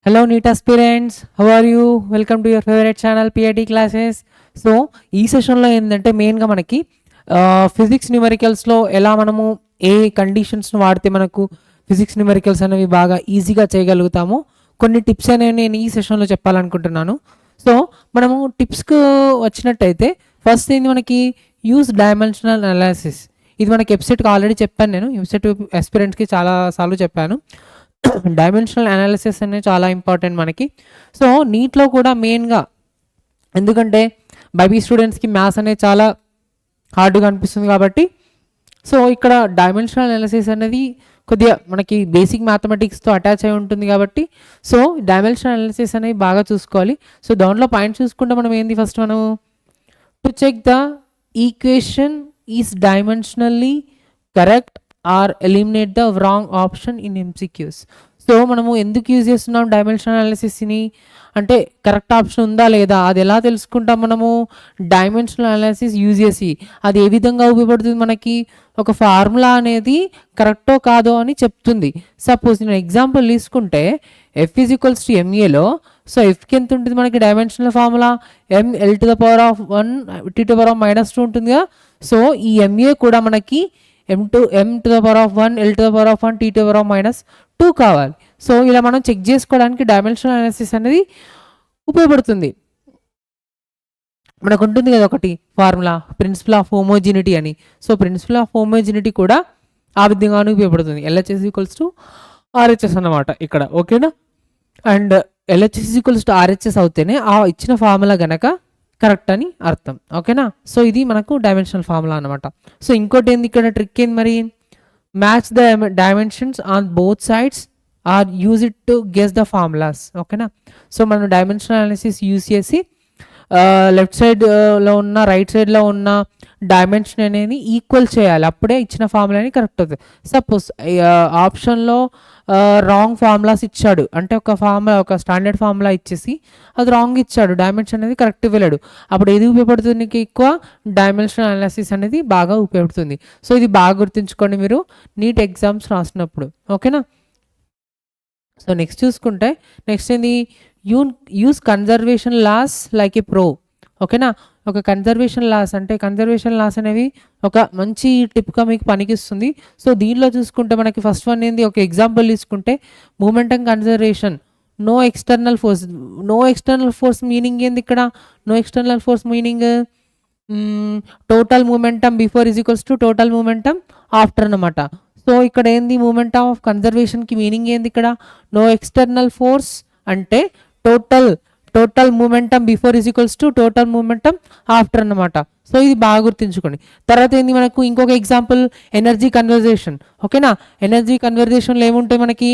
Hello, NEET aspirants. How are you? Welcome to your favorite channel, PIT classes. So ఈ సెషన్లో ఏంటంటే మెయిన్గా మనకి ఫిజిక్స్ న్యూమరికల్స్లో ఎలా మనము ఏ కండిషన్స్ను వాడితే మనకు ఫిజిక్స్ న్యూమరికల్స్ అనేవి బాగా ఈజీగా చేయగలుగుతాము కొన్ని టిప్స్ అనేవి నేను ఈ సెషన్లో చెప్పాలనుకుంటున్నాను. సో మనము టిప్స్కు వచ్చినట్టయితే ఫస్ట్ ఏంది మనకి యూస్ డైమెన్షనల్ అనాలిసిస్. ఇది మనకి వెబ్సైట్కి ఆల్రెడీ చెప్పాను, నేను వెబ్సైట్ ఆస్పిరెంట్స్కి చాలాసార్లు చెప్పాను. డైమెన్షనల్ అనాలిసిస్ అనేది చాలా ఇంపార్టెంట్ మనకి. సో నీట్లో కూడా మెయిన్గా ఎందుకంటే బైబీ స్టూడెంట్స్కి మ్యాథ్స్ అనేది చాలా హార్డ్గా అనిపిస్తుంది కాబట్టి సో ఇక్కడ డైమెన్షనల్ అనాలిసిస్ అనేది కొద్దిగా మనకి బేసిక్ మ్యాథమెటిక్స్తో అటాచ్ అయి ఉంటుంది కాబట్టి సో డైమెన్షనల్ అనాలిసిస్ అనేది బాగా చూసుకోవాలి. సో దాంట్లో పాయింట్ చూసుకుంటే మనం ఏంది ఫస్ట్ మనం to check the equation is dimensionally correct or eliminate the wrong option in MCQs. So మనము ఎందుకు యూజ్ చేస్తున్నాం డైమెన్షనల్ అనాలిసిస్ని అంటే కరెక్ట్ ఆప్షన్ ఉందా లేదా అది ఎలా తెలుసుకుంటాం మనము డైమెన్షనల్ అనాలిసిస్ యూజ్ చేసి అది ఏ విధంగా ఉపయోగపడుతుంది మనకి ఒక ఫార్ములా అనేది కరెక్టో కాదో అని చెప్తుంది. సపోజ్ నేను ఎగ్జాంపుల్ తీసుకుంటే ఎఫ్ ఈజ్ ఈక్వల్స్ టు ఎంఏలో సో ఎఫ్కి ఎంత ఉంటుంది మనకి dimensional formula ML to the power of 1 T to the power of -2 ఉంటుందిగా. సో ఈ ఎంఏ కూడా మనకి m to the power of 1 l to the power of 1 t to the power of -2 కావాలి. సో ఇలా మనం చెక్ చేసుకోవడానికి dimensional analysis అనేది ఉపయోగపడుతుంది. మనకు ఉంటుంది కదా ఒకటి ఫార్ములా ప్రిన్సిపల్ ఆఫ్ హోమోజినిటీ అని. సో ప్రిన్సిపల్ ఆఫ్ హోమోజినిటీ కూడా ఆ విధంగానే ఉపయోగపడుతుంది. LHS ఈక్వల్స్ టు RHS అన్నమాట ఇక్కడ, ఓకేనా. And LHS equals to RHS అవుతేనే ఆ ఇచ్చిన ఫార్ములా గనక కరెక్ట్ అని అర్థం, ఓకేనా. సో ఇది మనకు డైమెన్షనల్ ఫార్ములా అనమాట. సో ఇంకోటి ఏంది ఇక్కడ ట్రిక్ ఏంది మరి match the dimensions on both sides or use it to guess the formulas, ఓకేనా. సో మనం డైమెన్షనల్ అనాలిసిస్ యూజ్ చేసి లెఫ్ట్ సైడ్లో ఉన్న రైట్ సైడ్లో ఉన్న డైమెన్షన్ అనేది ఈక్వల్ చేయాలి, అప్పుడే ఇచ్చిన ఫార్ములా అనేది కరెక్ట్ అవుతుంది. సపోజ్ ఆప్షన్లో రాంగ్ ఫార్ములాస్ ఇచ్చాడు అంటే ఒక స్టాండర్డ్ ఫార్ములా ఇచ్చేసి అది రాంగ్ ఇచ్చాడు, డైమెన్షన్ అనేది కరెక్ట్ ఇవ్వలేడు, అప్పుడు ఏది ఉపయోగపడుతుంది నీకు ఎక్కువ డైమెన్షనల్ అనాలిసిస్ అనేది బాగా ఉపయోగపడుతుంది. సో ఇది బాగా గుర్తుంచుకోండి మీరు నీట్ ఎగ్జామ్స్ రాసినప్పుడు, ఓకేనా. సో నెక్స్ట్ చూసుకుంటే నెక్స్ట్ ఏంది use conservation laws like a pro, ఓకేనా. ఒక కన్జర్వేషన్ లాస్ అంటే కన్జర్వేషన్ లాస్ అనేవి ఒక మంచి టిప్గా మీకు పనికిస్తుంది. సో దీనిలో చూసుకుంటే మనకి ఫస్ట్ వన్ ఏంది ఒక ఎగ్జాంపుల్ తీసుకుంటే momentum conservation no external force meaning ఏంది ఇక్కడ no external force meaning total momentum before is equals to total momentum after అన్నమాట. సో ఇక్కడ ఏంది మూమెంటం ఆఫ్ కన్జర్వేషన్కి మీనింగ్ ఏంది ఇక్కడ నో ఎక్స్టర్నల్ ఫోర్స్ అంటే total momentum before is equals to total momentum after అన్నమాట. సో ఇది బాగా గుర్తుంచుకోండి. తర్వాత ఏంది మనకు ఇంకొక ఎగ్జాంపుల్ ఎనర్జీ కన్వర్జేషన్, ఓకేనా. ఎనర్జీ కన్వర్జేషన్లో ఏముంటాయి మనకి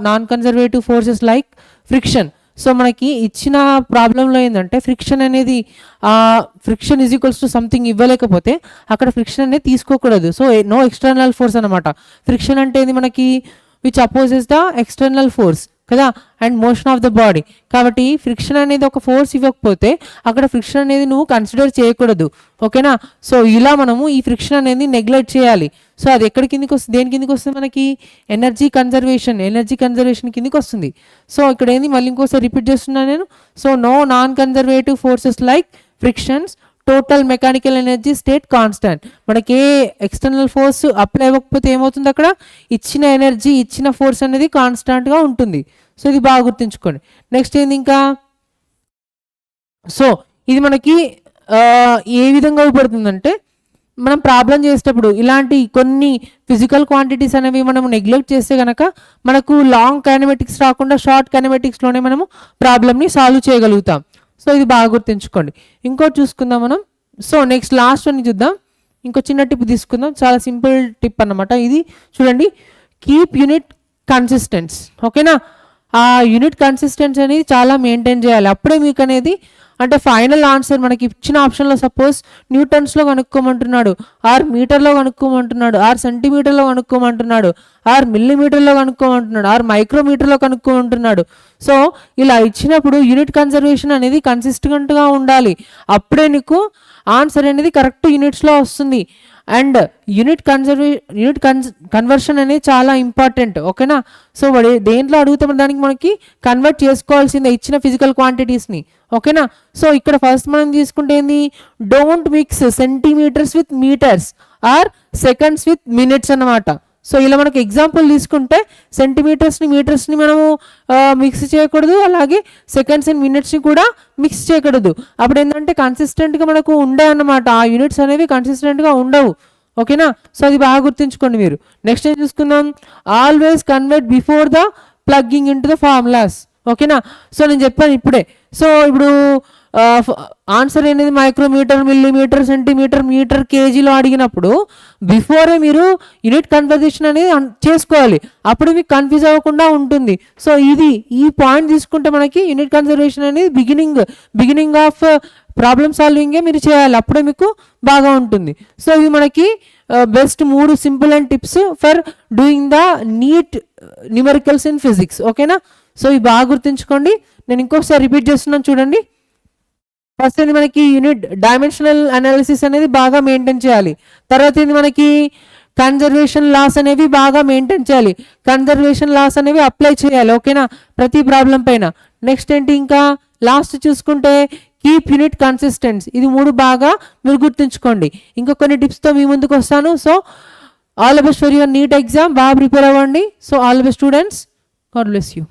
non conservative forces like friction. So మనకి ఇచ్చిన ప్రాబ్లంలో ఏంటంటే ఫ్రిక్షన్ అనేది friction is equals to something ఇవ్వలేకపోతే అక్కడ ఫ్రిక్షన్ అనేది తీసుకోకూడదు. సో నో ఎక్స్టర్నల్ ఫోర్స్ అనమాట. ఫ్రిక్షన్ అంటే ఏంది మనకి which opposes the external force కదా and motion of the body. కాబట్టి ఫ్రిక్షన్ అనేది ఒక ఫోర్స్ ఇవ్వకపోతే అక్కడ ఫ్రిక్షన్ అనేది నువ్వు కన్సిడర్ చేయకూడదు, ఓకేనా. సో ఇలా మనము ఈ ఫ్రిక్షన్ అనేది నెగ్లెక్ట్ చేయాలి. సో అది ఎక్కడి కిందికి వస్తుంది దేని కిందికి వస్తుంది మనకి ఎనర్జీ కన్జర్వేషన్ కిందికి వస్తుంది. సో ఇక్కడ ఏంది మళ్ళీ ఇంకోసారి రిపీట్ చేస్తున్నాను నేను. So no non conservative forces like frictions total mechanical energy state constant. మనకి ఏ ఎక్స్టర్నల్ ఫోర్స్ అప్లై అవ్వకపోతే ఏమవుతుంది అక్కడ ఇచ్చిన ఎనర్జీ ఇచ్చిన ఫోర్స్ అనేది కాన్స్టాంట్గా ఉంటుంది. సో ఇది బాగా గుర్తుంచుకోండి. నెక్స్ట్ ఏంది ఇంకా సో ఇది మనకి ఏ విధంగా ఉపయోగపడుతుందంటే మనం ప్రాబ్లం చేసేటప్పుడు ఇలాంటి కొన్ని ఫిజికల్ క్వాంటిటీస్ అనేవి మనం నెగ్లెక్ట్ చేస్తే కనుక మనకు లాంగ్ కైనమెటిక్స్ రాకుండా షార్ట్ కైనమెటిక్స్లోనే మనము ప్రాబ్లమ్ని సాల్వ్ చేయగలుగుతాం. సో ఇది బాగా గుర్తుంచుకోండి. ఇంకోటి చూసుకుందాం మనం. సో నెక్స్ట్ లాస్ట్ వన్ చూద్దాం. ఇంకో చిన్న టిప్ తీసుకుందాం, చాలా సింపుల్ టిప్ అన్నమాట ఇది. చూడండి కీప్ యూనిట్ కన్సిస్టెన్స్, ఓకేనా. ఆ యూనిట్ కన్సిస్టెన్స్ అనేది చాలా మెయింటైన్ చేయాలి, అప్పుడే మీకు అనేది అంటే ఫైనల్ ఆన్సర్ మనకి ఇచ్చిన ఆప్షన్లో సపోజ్ న్యూటన్స్లో కనుక్కోమంటున్నాడు, ఆర్ మీటర్లో కనుక్కోమంటున్నాడు, ఆర్ సెంటీమీటర్లో కనుక్కోమంటున్నాడు, ఆర్ మిల్లీమీటర్లో కనుక్కోమంటున్నాడు, ఆర్ మైక్రోమీటర్లో కనుక్కోమంటున్నాడు. సో ఇలా ఇచ్చినప్పుడు యూనిట్ కన్జర్వేషన్ అనేది కన్సిస్టెంట్గా ఉండాలి, అప్పుడే నీకు ఆన్సర్ అనేది కరెక్ట్ యూనిట్స్లో వస్తుంది. అండ్ యూనిట్ కన్వర్షన్ అనేది చాలా ఇంపార్టెంట్, ఓకేనా. సో వాడు దేంట్లో అడుగుతాం దానికి మనకి కన్వర్ట్ చేసుకోవాల్సిందే ఇచ్చిన ఫిజికల్ క్వాంటిటీస్ని, ఓకేనా. సో ఇక్కడ ఫస్ట్ మనం తీసుకుంటే ఏంది, don't mix centimetres with metres or seconds with minutes అన్నమాట. సో ఇలా మనకి ఎగ్జాంపుల్ తీసుకుంటే సెంటీమీటర్స్ని మీటర్స్ని మనము మిక్స్ చేయకూడదు, అలాగే సెకండ్స్ అండ్ మినిట్స్ని కూడా మిక్స్ చేయకూడదు. అప్పుడు ఏంటంటే కన్సిస్టెంట్గా మనకు ఉండే అన్నమాట, ఆ యూనిట్స్ అనేవి కన్సిస్టెంట్గా ఉండవు, ఓకేనా. సో అది బాగా గుర్తుంచుకోండి మీరు. నెక్స్ట్ ఏం చూసుకుందాం, always convert before the plugging in to the formulas, ఓకేనా. సో నేను చెప్పాను ఇప్పుడే. సో ఇప్పుడు ఆన్సర్ అనేది మైక్రోమీటర్, మిల్లీమీటర్, సెంటీమీటర్, మీటర్, కేజీలో అడిగినప్పుడు బిఫోరే మీరు యూనిట్ కన్వర్జేషన్ అనేది చేసుకోవాలి, అప్పుడు మీకు కన్ఫ్యూజ్ అవ్వకుండా ఉంటుంది. సో ఈ పాయింట్ తీసుకుంటే మనకి యూనిట్ కన్వర్జేషన్ అనేది బిగినింగ్ ఆఫ్ ప్రాబ్లమ్ సాల్వింగే మీరు చేయాలి, అప్పుడే మీకు బాగా ఉంటుంది. సో ఇవి మనకి best 3 simple and tips for doing the NEET numericals in physics, ఓకేనా. సో ఇవి బాగా గుర్తుంచుకోండి. నేను ఇంకొకసారి రిపీట్ చేస్తున్నాను చూడండి. ఫస్ట్ ఏంటి మనకి యూనిట్ డైమెన్షనల్ అనాలిసిస్ అనేది బాగా మెయింటైన్ చేయాలి. తర్వాత ఏంటి మనకి కన్జర్వేషన్ లాస్ అనేవి బాగా మెయింటైన్ చేయాలి, కన్జర్వేషన్ లాస్ అనేవి అప్లై చేయాలి, ఓకేనా, ప్రతి ప్రాబ్లం పైన. నెక్స్ట్ ఏంటి ఇంకా లాస్ట్ చూసుకుంటే కీప్ యూనిట్ కన్సిస్టెన్స్. ఇది 3 బాగా మీరు గుర్తుంచుకోండి. ఇంకా కొన్ని టిప్స్తో మీ ముందుకు వస్తాను. So all the best for your NEET exam, బాగా ప్రిపేర్ అవ్వండి. So all the best students, God bless you.